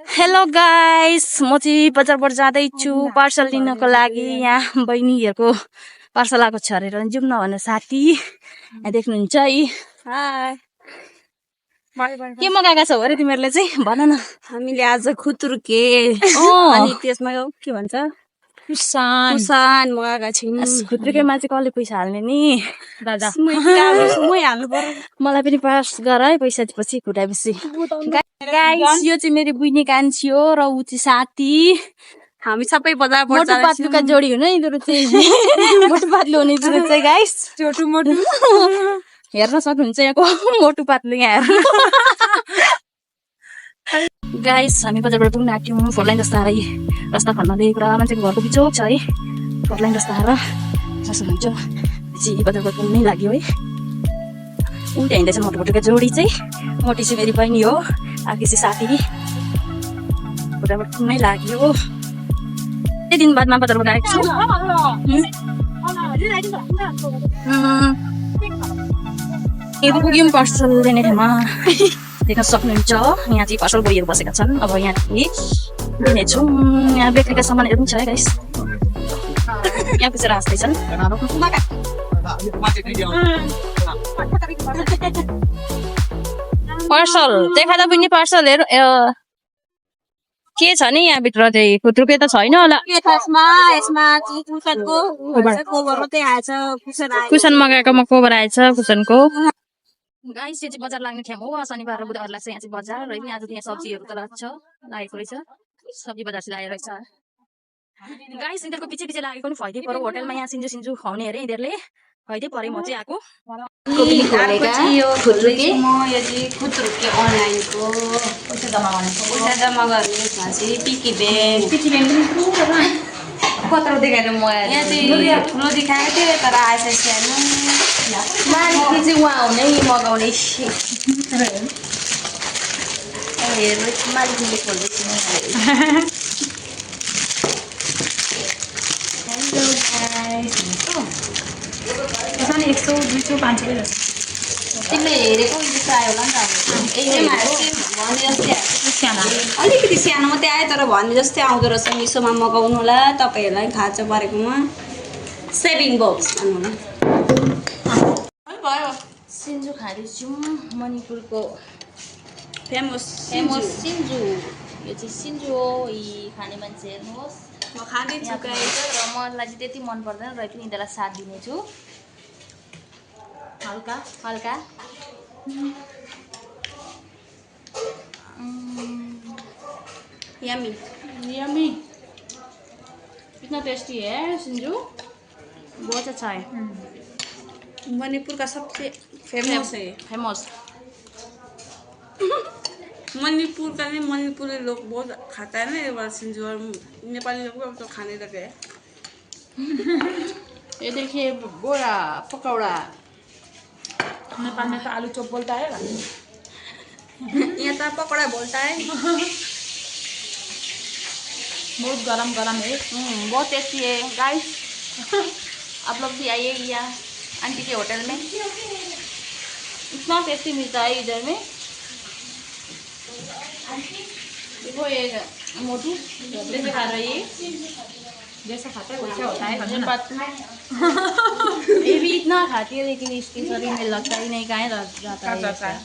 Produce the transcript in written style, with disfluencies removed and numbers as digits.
Hello guys, म चाहिँ बजारबाट जाँदैछु पार्सल लिनको लागि। यहाँ बहिनीहरूको पार्सल आएको छ अरे जाउँ न भनेर साथी यहाँ देख्नुहुन्छ है। हाय के मगाएका छौ अरे तिमीहरूले चाहिँ भन न। हामीले आज खुतुर्के अनि त्यसमा के भन्छ कुसान मगाएका छौँ। खुत्रुकेमा चाहिँ कसले पैसा हाल्ने नि दादा? मै हाल्नु पर्यो। मलाई पनि पास गर है पैसा पछि खुटाएपछि। गाइस यो चाहिँ मेरो बुइनी कान्छी हो र ऊ चाहिँ साथी। हामी सबै बजारबाट मोटो पातलुका जोडी हुनु यिनीहरू चाहिँ मोटो पातलु हुने यिनीहरू चाहिँ गाइस। छोटो मोटो हेर्न सक्नुहुन्छ यहाँको मोटो पातलु यहाँ हेर्नु। गाइस हामी बजारबाट पुग्न आँट्यौँ। फोर लाइन जस्तो आएर रस्ता खन्नमा दिएको र मान्छेको घरको बिचोक छ है। फोर लाइन जस्तो आएर जस्तो हुन्छ चाहिँ बजारबाट पुग्नै लाग्यो है। उल्टा हिँड्दैछ मोटोका जोडी चाहिँ। मोटी चाहिँ मेरी बहिनी हो, आगे चाहिँ साथी। बजारबाट पुग्नै लाग्यो। त्यही दिन बादमा बजारबाट आएको छु। पुग्यौँ पार्सल लिने ठाउँमा। देख्न सक्नुहुन्छ यहाँ चाहिँ पार्सल बोईहरू बसेका छन्। अब यहाँ दिनेछौँ। यहाँ बेकरीका सामानहरू पनि छ है गाइस। यहाँ पुगेर हाँस्दैछन्। पार्सल देखाउँदा पनि पार्सलहरू के छ नि यहाँभित्र चाहिँ? खुत्रुके त छैन होला। कुसन मगाएकोमा कोबर आएछ कुसनको। गाइस यो चाहिँ बजार लाग्ने ठाउँ हो। शनिबार र बुधबार लाग्छ यहाँ चाहिँ बजार र आज यहाँ सब्जीहरू त लागेको रहेछ। सब्जी बजार चाहिँ लागेको रहेछ गाइस। यिनीहरूको पछि पछि लागेको पनि फाइदै पऱ्यो। होटलमा यहाँ सिन्जु सिन्जु खुवाउने अरे यिनीहरूले। फाइदै पऱ्यो। म चाहिँ आएको खुतुर्के अनलाइनको पैसा जम्मा गर्ने चाहिँ पिकी ब्याङ्क कत्रो देखाएर मगाएर यहाँ चाहिँ ठुलो देखाएको थियो तर आएछ सानो। मालिकले चाहिँ उहाँ हुनै मगाउने हेर्नु मालिकले खोल्दैछु। हेलो 100 200 500 तिमीले हेरेको जस्तो आयो होला नि त। अलिकति सानो मात्रै आयो तर भन्ने जस्तै आउँदो रहेछ। मिसोमा मगाउनु होला तपाईँहरूलाई थाहा छ परेकोमा। सेभिङ बक्स भन्नु होला। सिन्जु खाँदैछौँ मणिपुरको फेमस सिन्जु। यो चाहिँ सिन्जु हो। यी खाने मान्छे हेर्नुहोस्। म खाँदैछु र मलाई चाहिँ त्यति मन पर्दैन र पनि यिनीहरूलाई साथ दिनेछु हल्का हल्का। यम्मी यम्मी कितना टेस्टी है सिन्जु। बहुत अच्छा है। मणिपुर का सबसे फेमस है। फेमस मणिपुर का नहीं, मणिपुरी लोग बहुत खाता है ना ये वाला सिंजू। और नेपाली लोग अब तो खाने लगे हैं। ये देखिए बोरा पकौड़ा। नेपाल में तो आलू चॉप बोलता है। यहाँ तो पकौड़ा बोलता है। बहुत गरम गरम है। बहुत टेस्टी है गाइस। आप लोग भी आइए यहाँ आंटी के होटल में। इतना टेस्टी मिलता है इधर में। देखो ये मोटू जैसे खा रही है, जैसा खाता है वैसा होता है। ये भी इतना खाती है लेकिन इसके शरीर में लगता ही नहीं कहाँ जाता है।